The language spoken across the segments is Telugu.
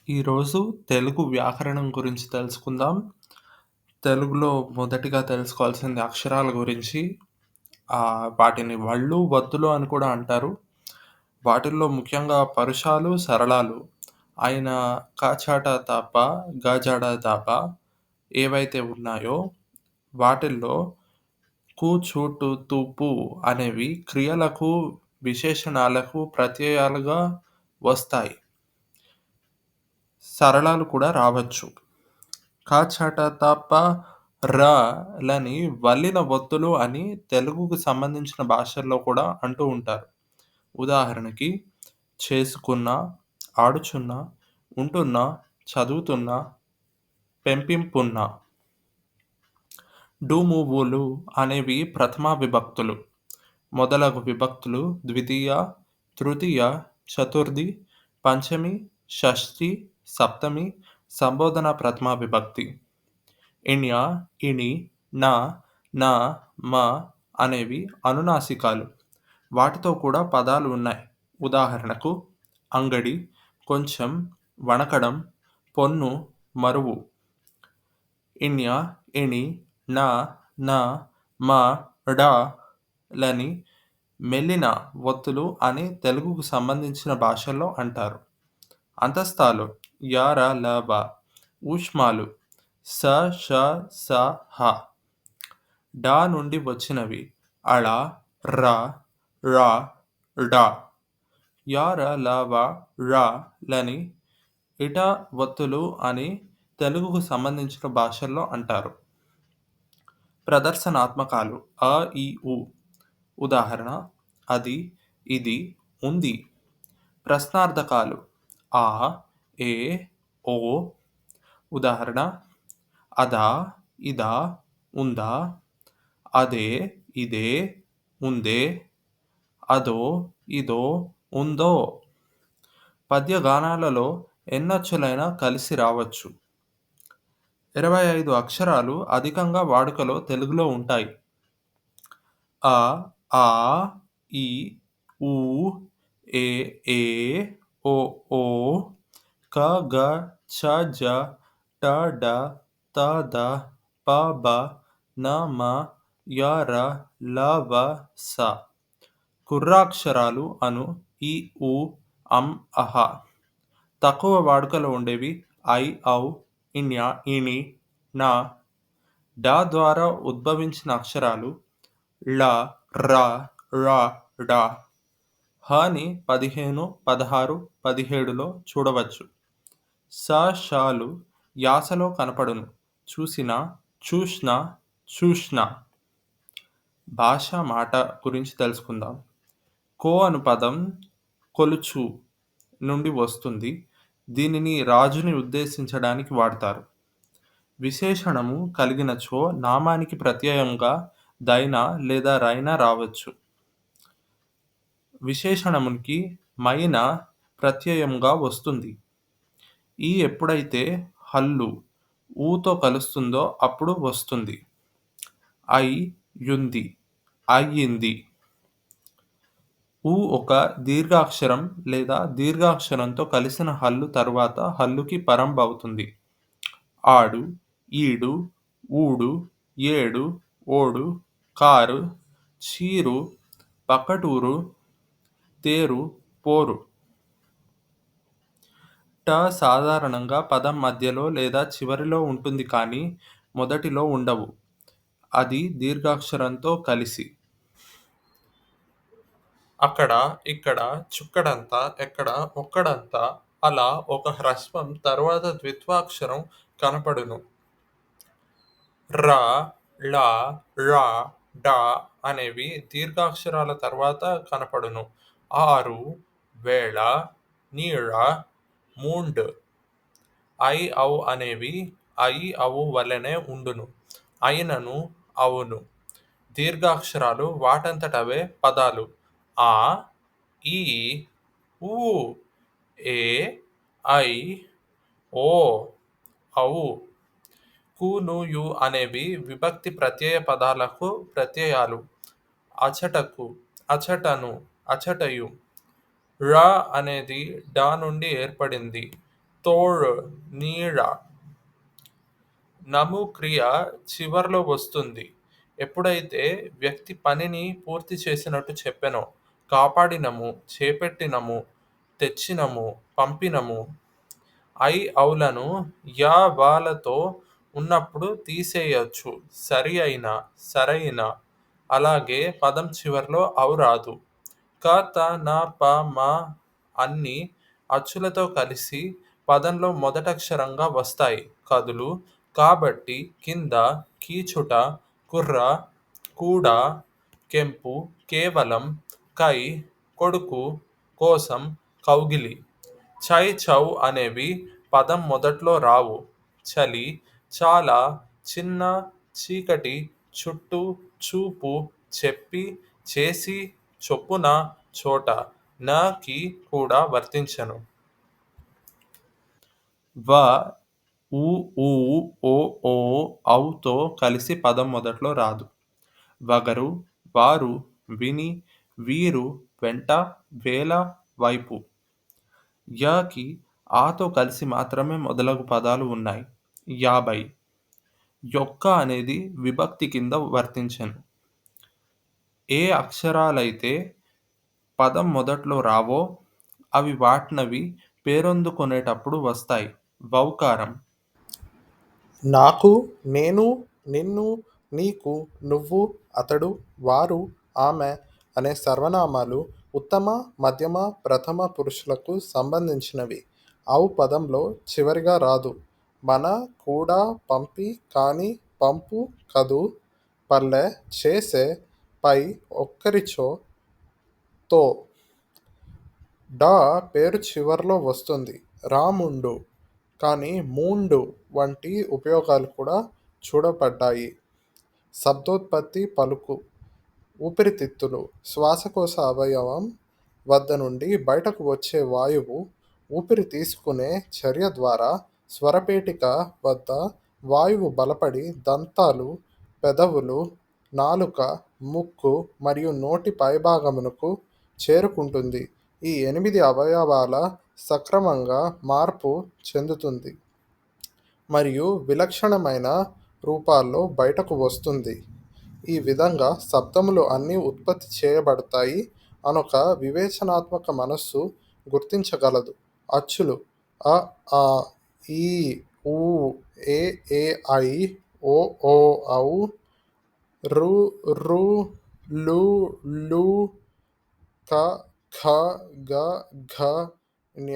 ఈరోజు తెలుగు వ్యాకరణం గురించి తెలుసుకుందాం. తెలుగులో మొదటిగా తెలుసుకోవాల్సింది అక్షరాల గురించి. వాటిని వళ్ళు, వత్తులు అని కూడా అంటారు. వాటిల్లో ముఖ్యంగా పరుషాలు, సరళాలు అయిన క, చ, ట, త, ప, గ, జ, డ, ద, ప ఏవైతే ఉన్నాయో వాటిల్లో కు, చు, టు, తు, పు అనేవి క్రియలకు, విశేషణాలకు ప్రత్యయాలుగా వస్తాయి. సరళాలు కూడా రావచ్చు. క, చ, ట, త, ప, ర లని వల్లిన ఒత్తులు అని తెలుగుకు సంబంధించిన భాషల్లో కూడా అంటూ ఉంటారు. ఉదాహరణకి చేసుకున్న, ఆడుచున్న, ఉంటున్న, చదువుతున్న, పెంపింపున్న. డు-ము-వు-లు అనేవి ప్రథమా విభక్తులు. మొదలగు విభక్తులు ద్వితీయ, తృతీయ, చతుర్థి, పంచమి, షష్ఠి, సప్తమి సంబోధన ప్రథమా విభక్తి. ఇణ్య, ఇణి, న, న, మ అనేవి అనునాసికాలు. వాటితో కూడా పదాలు ఉన్నాయి. ఉదాహరణకు అంగడి, కొంచెం, వణకడం, పొన్ను, మరువు. ఇణ్య, ఇణి, న, న, మ, డ లని మెల్లిన ఒత్తులు అని తెలుగుకు సంబంధించిన భాషల్లో అంటారు. అంతస్థాలు య, ర, ల, వ. ఊష్మాలు స, ష, స, హ. డ నుండి వచ్చినవి అళ, ర, ర, డ. య, ర, ల, వ, ర లని ఇట ఒత్తులు అని తెలుగుకు సంబంధించిన భాషల్లో అంటారు. ప్రదర్శనాత్మకాలు అ, ఇ, ఉ. ఉదాహరణ అది, ఇది, ఉంది. ప్రశ్నార్థకాలు ఆ, ఏ, ఓ. ఉదాహరణ అదా, ఇదా, ఉందా. అదే, ఇదే, ఉందే. అదో, ఇదో, ఉందో. పద్యగానాలలో ఎన్నచ్చులైనా కలిసి రావచ్చు. 25 అక్షరాలు అధికంగా వాడుకలో తెలుగులో ఉంటాయి. అ, ఆ, ఇ, ఊ, ఏ, ఏ, ఓ, ఓ, క, గ, చ, జ, ట, డ, త, ద, ప, బ, న, మ, య, ర, ల, వ, స. కుర్రాక్షరాలు అను ఇ, ఉ, అం, అహ. తక్కువ వాడుకలో ఉండేవి ఐ, ఔ, ఇణ్య, ఇణి, న. డ ద్వారా ఉద్భవించిన అక్షరాలు ళ, ర, ర, డ. హని 15, 16, 17లో చూడవచ్చు. స, షలు యాసలో కనపడును. చూసిన, చూష్ణ, చూష్ణ. భాష, మాట గురించి తెలుసుకుందాం. కో అను పదం కొలుచు నుండి వస్తుంది. దీనిని రాజుని ఉద్దేశించడానికి వాడతారు. విశేషణము కలిగినచో నామానికి ప్రత్యయంగా దైన లేదా రైన రావచ్చు. విశేషణమునికి మైన ప్రత్యయంగా వస్తుంది. ఈ ఎప్పుడైతే హల్లు ఊతో కలుస్తుందో అప్పుడు వస్తుంది. ఐ, యుంది, అయ్యింది. ఊ ఒక దీర్ఘాక్షరం లేదా దీర్ఘాక్షరంతో కలిసిన హల్లు తరువాత హల్లుకి పరంబ్ అవుతుంది. ఆడు, ఈడు, ఊడు, ఏడు, ఓడు, కారు, చీరు, పక్కటూరు, తేరు, పోరు. ట సాధారణంగా పదం మధ్యలో లేదా చివరిలో ఉంటుంది కానీ మొదటిలో ఉండవు. అది దీర్ఘాక్షరంతో కలిసి. అక్కడ, ఇక్కడ, చుక్కడంత, ఎక్కడ, ఒక్కడంత అలా ఒక హ్రస్వం తరువాత ద్విత్వాక్షరం కనపడును. ర, ళ, ళ, డ అనేవి దీర్ఘాక్షరాల తర్వాత కనపడును. ఆరు, వేళ, నీడ, మూండ్. ఐ, ఔ అనేవి ఐ, ఔ వలెనే ఉండును. అయినను, అవును. దీర్ఘాక్షరాలు వాటంతటవే పదాలు. ఆ, ఈ, ఊ, ఏ, ఐ, ఓ, ఔ. కు, ను, యు అనేవి విభక్తి ప్రత్యయ పదాలకు ప్రత్యయాలు. అచటకు, అచటను, అచటయు. ర అనేది డ నుండి ఏర్పడింది. తోడు, నీడ. నము క్రియ చివర్లో వస్తుంది. ఎప్పుడైతే వ్యక్తి పనిని పూర్తి చేసినట్టు చెప్పెనో, కాపాడినము, చేపెట్టినము, తెచ్చినము, పంపినము. ఔలను యా వాలతో ఉన్నప్పుడు తీసేయొచ్చు. సరి అయిన, సరైన. అలాగే పదం చివర్లో రాదు. క, త, న, ప, మ అన్నీ అచ్చులతో కలిసి పదంలో మొదటక్షరంగా వస్తాయి కదులు. కాబట్టి కింద, కీచుట, కుర్ర, కూడా, కెంపు, కేవలం, కై, కొడుకు, కోసం, కౌగిలి. చై, చౌ అనేవి పదం మొదట్లో రావు. చలి, చాలా, చిన్న, చీకటి, చుట్టూ, చూపు, చెప్పి, చేసి, చొప్పున, చోట. న కి కూడా వర్తించెను. వ, ఉ, ఊ, ఓ, ఓ, ఔతో కలిసి పదం మొదట్లో రాదు. వగరు, వారు, విని, వీరు, వెంట, వేల, వైపు. యకి ఆతో కలిసి మాత్రమే మొదలగు పదాలు ఉన్నాయి. 50. యొక్క అనేది విభక్తి కింద వర్తించెను. ఏ అక్షరాలైతే పదం మొదట్లో రావో అవి వాట్నవి పేరొందుకొనేటప్పుడు వస్తాయి. వౌకారం. నాకు, నేను, నిన్ను, నీకు, నువ్వు, అతడు, వారు, ఆమె అనే సర్వనామాలు ఉత్తమ, మధ్యమ, ప్రథమ పురుషులకు సంబంధించినవి. పదంలో చివరిగా రాదు. మన, కూడా, పంపి, కాని, పంపు, కదు, పల్లె, చేసే, పై, ఒక్కరిచో, తో. డా పేరు చివర్లో వస్తుంది. రాముండు, కానీ మూండు వంటి ఉపయోగాలు కూడా చూడబడ్డాయి. శబ్దోత్పత్తి పలుకు. ఊపిరితిత్తులు శ్వాసకోశ అవయవం వద్ద నుండి బయటకు వచ్చే వాయువు ఊపిరి తీసుకునే చర్య ద్వారా స్వరపేటిక వద్ద వాయువు బలపడి దంతాలు, పెదవులు, నాలుక, ముక్కు మరియు నోటి పైభాగమునకు చేరుకుంటుంది. ఈ 8 అవయవాల సక్రమంగా మార్పు చెందుతుంది మరియు విలక్షణమైన రూపాల్లో బయటకు వస్తుంది. ఈ విధంగా శబ్దములు అన్నీ ఉత్పత్తి చేయబడతాయి అనొక వివేచనాత్మక మనస్సు గుర్తించగలదు. అచ్చులు అ, ఆ, ఈ, ఊ, ఏ, ఐ, ఓ, ఔ, రు, రు, లు, లు, క, ఖ, గ, ఘ, ఞ,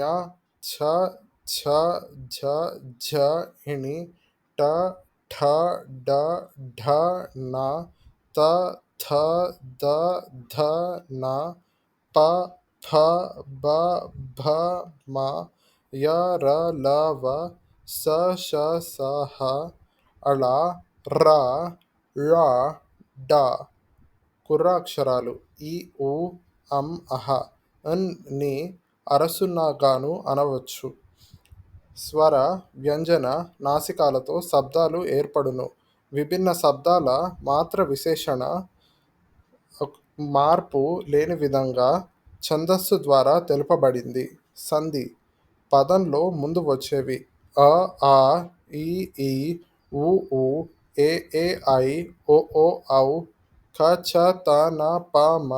ఛ, ఛ, ఝ, ఝ, ణి, ట, ఠ, డ, ఢ, ణ, త, థ, ద, ధ, న, ప, ఫ, బ, భ, మ, య, ర, ల, వ, స, ష, స, హ, ళ, ర, ళ, డ. కుర్ర అక్షరాలు ఇ, ఉ, అం, అహ, అన్, ని అరసునగాను అనవచ్చు. స్వర, వ్యంజన, నాసికాలతో శబ్దాలు ఏర్పడును. విభిన్న శబ్దాల మాత్ర విశేషణ మార్పు లేని విధంగా ఛందస్సు ద్వారా తెలుపబడింది. సంధి పదంలో ముందు వచ్చేవి అ, ఆ, ఈ, ఈ, ఉ, ఊ, ఏ, ఐ, ఓ, ఔ, క, చ, త, న, ప, మ,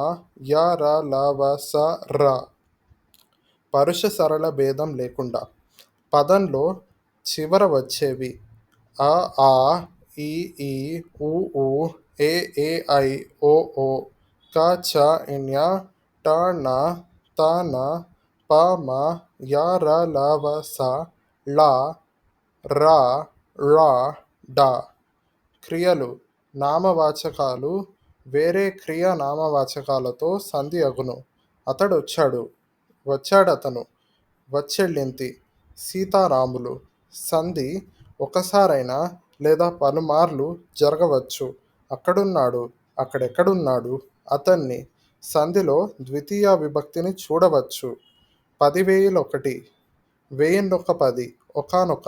య, ర, ల, వ, స, ర. పరుష సరళ భేదం లేకుండా పదంలో చివర వచ్చేవి అ, ఆ, ఈ, ఉ, ఊ, ఏ, ఐ, ఓ, క, చ, ఞ, ట, ణ, త, న, ప, మ, య, ర, ల, వ, స, ళ, ర, ళ, డ. క్రియలు నామవాచకాలు వేరే క్రియ నామవాచకాలతో సంధి అగును. అతడొచ్చాడు, వచ్చాడతను, వచ్చెళ్ళింది, సీతారాములు. సంధి ఒకసారైనా లేదా పలుమార్లు జరగవచ్చు. అక్కడున్నాడు, అక్కడెక్కడున్నాడు, అతన్ని. సంధిలో ద్వితీయ విభక్తిని చూడవచ్చు. 10,001, 10,010, ఒకానొక.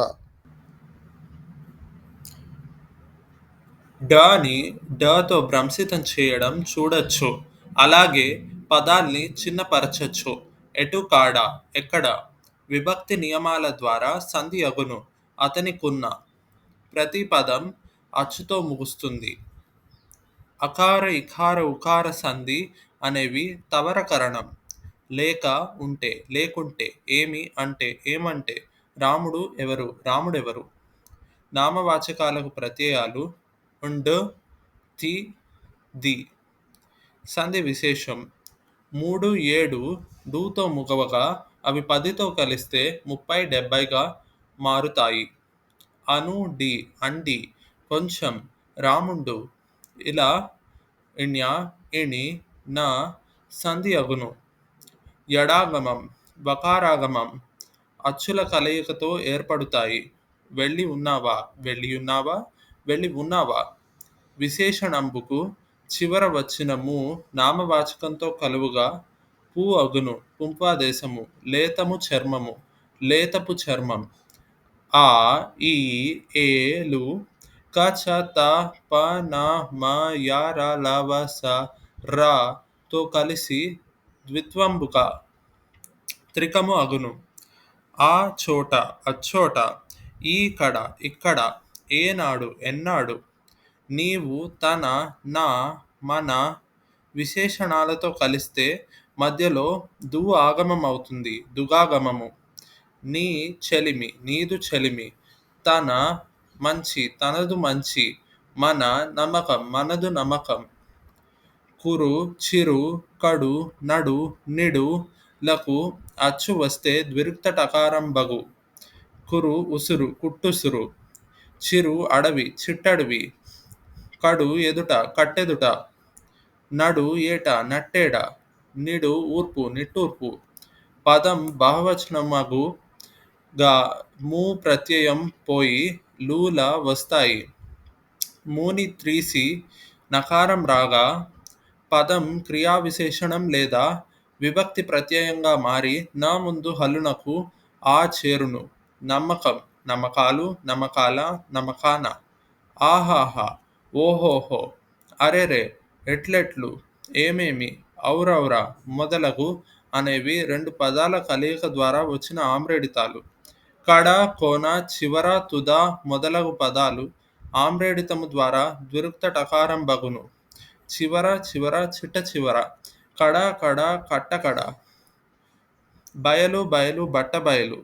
డాని డాతో భ్రంశితం చేయడం చూడొచ్చు. అలాగే పదాల్ని చిన్నపరచొచ్చు. ఎటు కాడ, ఎక్కడ. విభక్తి నియమాల ద్వారా సంధి అగును. అతనికున్న ప్రతి పదం అచ్చుతో ముగుస్తుంది. అకార ఇకార ఉకార సంధి అనేవి తవరకరణం. లేక ఉంటే లేకుంటే, ఏమి అంటే ఏమంటే, రాముడు ఎవరు రాముడెవరు. నామవాచకాలకు ప్రత్యయాలు ఉండ్, తి, ది. సంధి విశేషం 3, 7 డూతో ముగవగా అవి 10తో కలిస్తే 30, 70గా మారుతాయి. అను డి అండి కొంచెం రాముండు ఇలా ఇణ్య ఇణి నా సంధి అగును. యడాగమం వకారాగమం అచ్చుల కలయికతో ఏర్పడుతాయి. వెళ్ళి ఉన్నావా వెళ్ళియున్నావా వెళ్ళి ఉన్నావా. విశేషణంబుకు చివర వచ్చిన ము నామవాచకంతో కలువుగా పు అగును. పుంపాదేశము లేతము చర్మము లేతపు చర్మం. ఆ ఈ ఏ లు క చ త ప న మ య ర ల వ స ర తో కలిసి ద్విత్వంబుక త్రికము అగును. ఆ చోట అచ్చోట ఈ కడ ఇక్కడ ఏనాడు ఎన్నాడు. నీవు తన నా మన విశేషణాలతో కలిస్తే మధ్యలో దు ఆగమం అవుతుంది. దుగాగమము. నీ చెలిమి నీదు చెలిమి. తన మంచి తనదు మంచి. మన నమ్మకం మనదు నమ్మకం. కురు చిరు కడు నడు నిడు లకు అచ్చు వస్తే ద్విరుక్త టకారం బగు. కురు ఉసురు కుట్టుసురు. చిరు అడవి చిట్టడవి. కడు ఎదుట కట్టెదుట. నడు ఏట నట్టేడ. నిడు ఊర్పు నిట్టూర్పు. పదం బహువచనమగు గా ము ప్రత్యయం పోయి లూల వస్తాయి. మూని త్రీసి నకారం రాగా పదం క్రియావిశేషణం లేదా విభక్తి ప్రత్యయంగా మారి నా ముందు హల్లునకు ఆ చేరును. నమ్మకం నమ్మకాలు నమ్మకాల నమ్మకాన. ఆహాహా ఓహోహో అరెరె ఎట్లెట్లు ఏమేమి ఔరౌరా మొదలగు అనేవి 2 పదాల కలయిక ద్వారా వచ్చిన ఆమ్రేడితాలు. కడ కోన చివర తుద మొదలగు పదాలు ఆమ్రేడితము ద్వారా ద్విరుక్త టకారం బగును. చివర చివర చిట్ట చివర. కడ కడ కట్టకడ. బయలు బయలు బట్ట బయలు.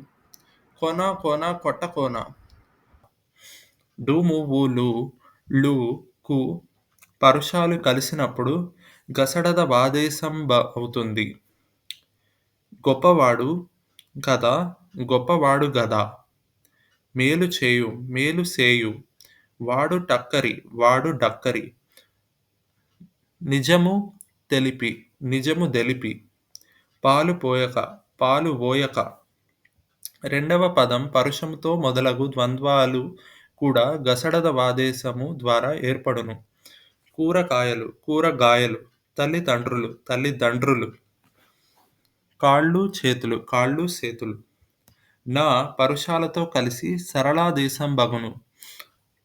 కొన కోన కొట్ట కోన. డుము ఊలు లు కు పరుషాలు కలిసినప్పుడు గసడద వాదేశంబవుతుంది. గొప్పవాడు గదా గొప్పవాడు గదా. మేలు చేయు మేలు సేయు. వాడు టక్కరి వాడు డక్కరి. నిజము తెలిపి నిజము దెలిపి. పాలు పోయక పాలు ఓయక. రెండవ పదం పరుషముతో మొదలగు ద్వంద్వాలు కూడా గసడద వాదేశము ద్వారా ఏర్పడును. కూరకాయలు కూరగాయలు. తల్లిదండ్రులు తల్లిదండ్రులు. కాళ్ళు చేతులు కాళ్ళు సేతులు. నా పరుషాలతో కలిసి సరళాదేశం బగును.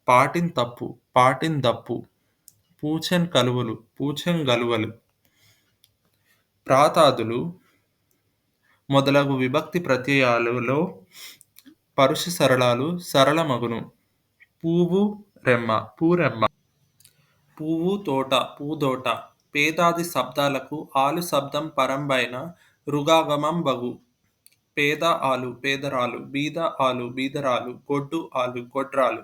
పాటిన్ తప్పు పాటిన్ దప్పు. పూచెన్ కలువలు పూచెన్ గలువలు. ప్రాతాదులు మొదలగు విభక్తి ప్రత్యయాలలో పరుష సరళాలు సరళమగును. పూవు రెమ్మ పూరెమ్మ. పువ్వు తోట పూదోట. పేదాది శబ్దాలకు ఆలు శబ్దం పరంబైన రుగాగమం బగు. పేద ఆలు పేదరాలు. బీద ఆలు బీదరాలు. గొడ్డు ఆలు గొడ్రాలు.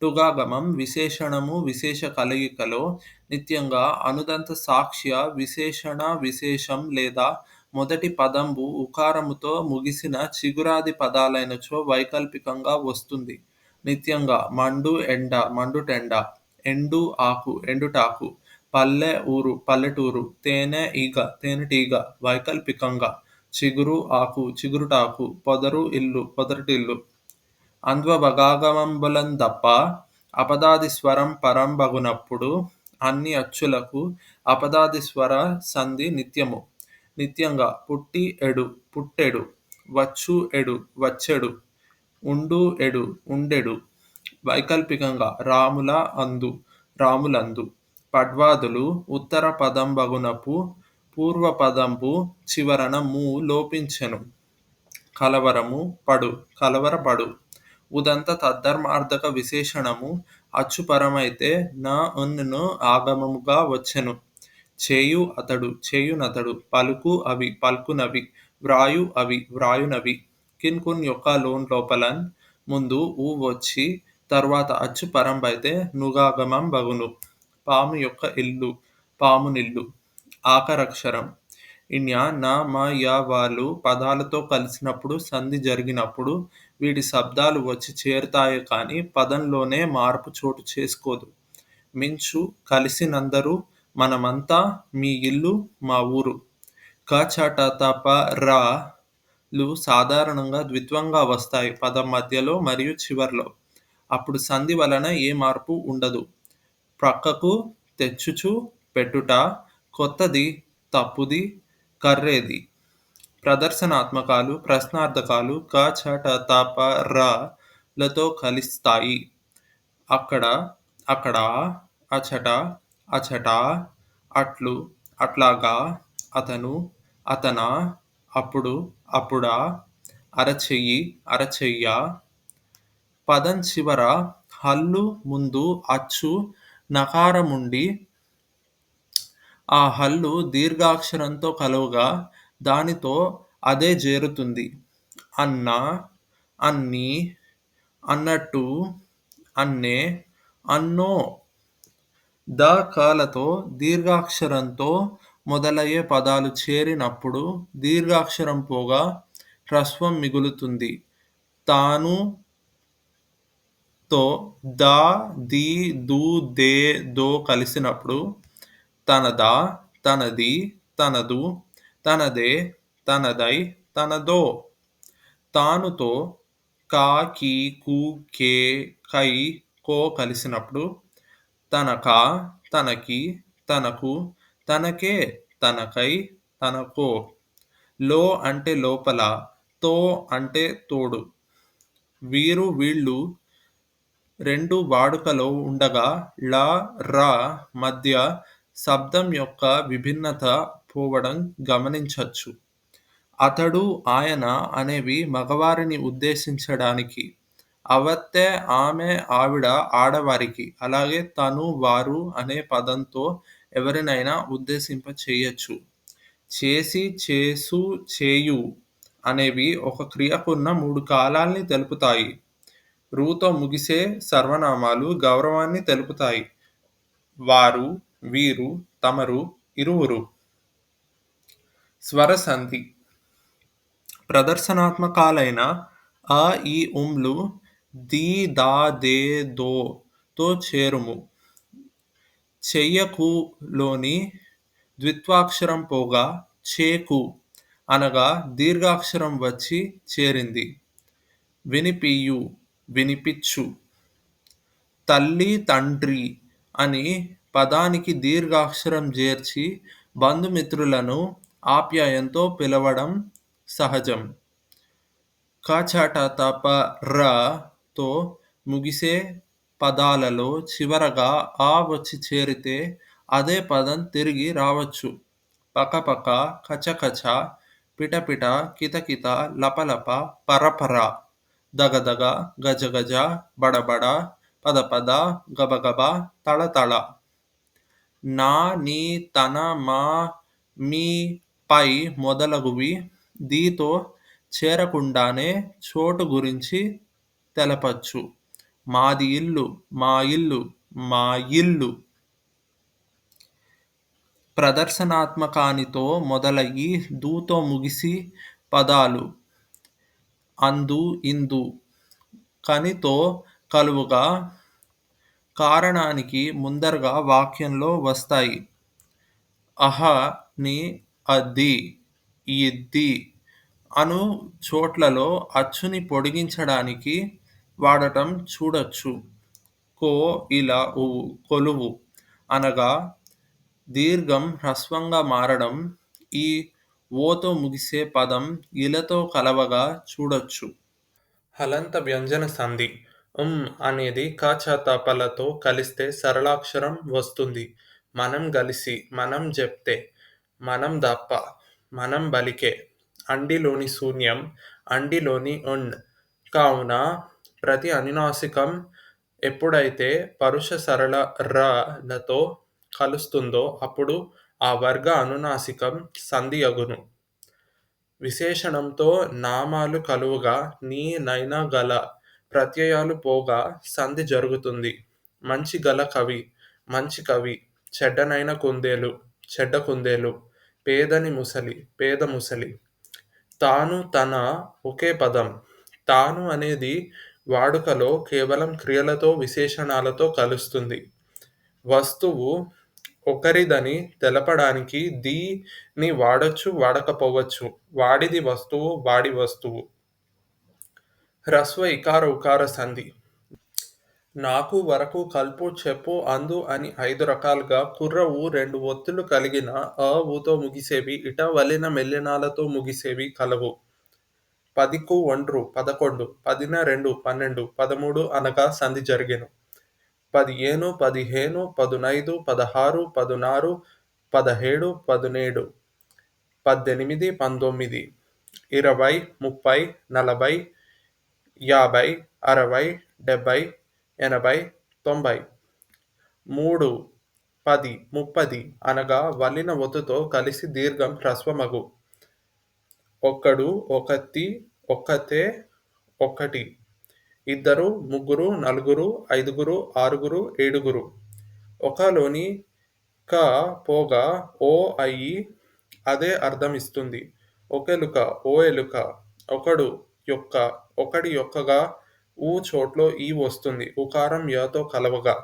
టుగాగమం విశేషణము విశేష కలయికలో నిత్యంగా అనుదంత సాక్ష్య విశేషణ విశేషం లేదా మొదటి పదంబు ఉకారముతో ముగిసిన చిగురాది పదాలైనచో వైకల్పికంగా వస్తుంది. నిత్యంగా మండు ఎండ మండుటెండ. ఎండు ఆకు ఎండుటాకు. పల్లె ఊరు పల్లెటూరు. తేనె ఈగ తేనెటీగ వైకల్పికంగా. చిగురు ఆకు చిగురుటాకు. పొదరు ఇల్లు పొదరిటిల్లు. అంద్వభగాగమంబులందప్ప అపదాది స్వరం పరంబగునప్పుడు అన్ని అచ్చులకు అపదాది స్వర సంధి నిత్యము. నిత్యంగా పుట్టి ఎడు పుట్టెడు. వచ్చు ఎడు వచ్చెడు. ఉండు ఎడు ఉండెడు. వైకల్పికంగా రాముల అందు రాములందు. పడ్వాదులు ఉత్తర పదంబగునపు పూర్వపదంబు చివరన ము లోపించెను. కలవరము పడు కలవరపడు. ఉదంత తద్ధర్మార్థక విశేషణము అచ్చుపరమైతే న ను ఆగమముగా వచ్చెను. చేయు అతడు చేయునతడు పలుకు అవి పల్కునవి వ్రాయు అవి వ్రాయునవి. కిన్కున్ యొక్క లోన్ లోపలన్ ముందు ఊ వచ్చి తర్వాత అచ్చు పరంబైతే నుగాగమం బగును. పాము యొక్క ఇల్లు పామునిల్లు. ఆఖరక్షరం ఇన్య న మ య వాళ్ళు పదాలతో కలిసినప్పుడు సంధి జరిగినప్పుడు వీటి శబ్దాలు వచ్చి చేరుతాయే కాని పదంలోనే మార్పు చోటు చేసుకోదు. మించు కలిసినందరూ మనమంతా మీ ఇల్లు మా ఊరు. క చ ట త ప ర లు సాధారణంగా ద్విత్వంగా వస్తాయి పదం మధ్యలో మరియు చివర్లో. అప్పుడు సంధి వలన ఏ మార్పు ఉండదు. ప్రక్కకు తెచ్చుచు పెట్టుట కొత్తది తప్పుది కర్రేది. ప్రదర్శనాత్మకాలు ప్రశ్నార్థకాలు క చ ట త ప ర లతో కలిస్తాయి. అక్కడ అక్కడా అచట అచటా అట్లు అట్లాగా అతను అతనా అప్పుడు అప్పుడా అరచెయ్యి అరచెయ్యా. పదం చివర హల్లు ముందు అచ్చు నకారముండి ఆ హల్లు దీర్ఘాక్షరంతో కలువగా దానితో అదే జేరుతుంది. అన్న అన్ని అన్నట్టు అన్నే అన్నో. ద కలతో దీర్ఘాక్షరంతో మొదలయ్యే పదాలు చేరినప్పుడు దీర్ఘాక్షరం పోగా హ్రస్వం మిగులుతుంది. తాను తో ద ది దు దే దో కలిసినప్పుడు తనదా తనది తనదు తనదే తనదై తనదో. తానుతో క కి కు కే కై కో కలిసినప్పుడు తనకా తనకి తనకు తనకే తనకై తనకో. లో అంటే లోపల తో అంటే తోడు. వీరు వీళ్ళు రెండు వాడుకలో ఉండగా ళ ర మధ్య శబ్దం యొక్క విభిన్నత పోవడం గమనించచ్చు. అతడు ఆయన అనేవి మగవారిని ఉద్దేశించడానికి. అవత్తె ఆమె ఆవిడ ఆడవారికి. అలాగే తను వారు అనే పదంతో ఎవరినైనా ఉద్దేశింప చేయొచ్చు. చేసి చేసు చేయు అనేవి ఒక క్రియకున్న మూడు కాలాల్ని తెలుపుతాయి. రుతో ముగిసే సర్వనామాలు గౌరవాన్ని తెలుపుతాయి. వారు వీరు తమరు ఇరువురు. స్వరసంధి ప్రదర్శనాత్మకాలైన అ ఈ లు ది దా దే దో తో చేరుము. చెయ్యకు లోని ద్విత్వాక్షరం పోగా చేకు అనగా దీర్ఘాక్షరం వచ్చి చేరింది. వినిపియు వినిపిచ్చు. తల్లి తండ్రి అని పదానికి దీర్ఘాక్షరం చేర్చి బంధుమిత్రులను ఆప్యాయంతో పిలవడం సహజం. క చ ట త ప ర తో ముగిసే పదాలలో చివరగా ఆ వచ్చి చేరితే అదే పదం తిరిగి రావచ్చు. పకపక కచకచ పిటపిట కితకిత లపలప పరపర దగదగ గజగజ బడబడ పదపద గబగబ తళతళ. నా నీ తన మా మీ పై మొదలగువి దీతో చేరకుండానే చోటు గురించి తెలపచ్చు. మాది ఇల్లు మా ఇల్లు మా ఇల్లు. ప్రదర్శనాత్మకానితో మొదలయి దుతో ముగిసి పదాలు అందు ఇందు కనితో కలువగా కారణానికి ముందరగా వాక్యంలో వస్తాయి. అహ ని అద్ది ఇద్ది అను చోట్లలో అచ్చుని పొడిగించడానికి వాడటం చూడొచ్చు. కో ఇలా కొలువు అనగా దీర్ఘం హ్రస్వంగా మారడం ఈ ఓతో ముగిసే పదం ఇలతో కలవగా చూడొచ్చు. హలంత వ్యంజన సంధి అనేది క చ త ప లతో కలిస్తే సరళాక్షరం వస్తుంది. మనం గలిసి మనం జెప్తే మనం దప్ప మనం బలికే. అండిలోని శూన్యం అండిలోని ఉన్. కావున ప్రతి అనునాసికం ఎప్పుడైతే పరుష సరళ ర లతో కలుస్తుందో అప్పుడు ఆ వర్గ అనునాసికం సంధి అగును. విశేషణంతో నామాలు కలువగా నీ నైన గల ప్రత్యయాలు పోగా సంధి జరుగుతుంది. మంచి గల కవి, మంచి కవి. చెడ్డనైన కుందేలు, చెడ్డ కుందేలు. పేదని ముసలి, పేద ముసలి. తాను తన ఒకే పదం. తాను అనేది వాడుకలో కేవలం క్రియలతో విశేషణాలతో కలుస్తుంది. వస్తువు ఒకరిదని తెలపడానికి ది ని వాడొచ్చు వాడకపోవచ్చు. వాడిది వస్తువు వాడి వస్తువు. హ్రస్వ ఇకార ఉకార సంధి. నాకు వరకు కల్పు చెప్పు అందు అని 5 రకాలుగా కుర్ర ఊ 2 ఒత్తులు కలిగిన ఊతో ముగిసేవి ఇట వలెన మెల్లినాలతో ముగిసేవి కలవు. 10కు ఒండ్రు 11, 10న 2 12, 13 అనగా సంధి జరిగెను. 15 15, 15, 16, 16, 17, 17, 18, 19, 20, 30, 40, 50, 60, 70, 80, 90. 3, 10, 30 అనగా వల్లిన ఒత్తుతో కలిసి దీర్ఘం హ్రస్వమగు. ఒక్కడు ఒకతి ఒక్కతే ఒక్కటి. ఇద్దరు ముగ్గురు నలుగురు ఐదుగురు ఆరుగురు ఏడుగురు. ఒకలోని క పోగా ఓ అయి అదే అర్థం ఇస్తుంది. ఒకెలుక ఓ ఎలుక. ఒకడు యొక్క ఒకడి యొక్కగా ఊ చోట్లో ఈ వస్తుంది. ఉకారం యతో కలవగా.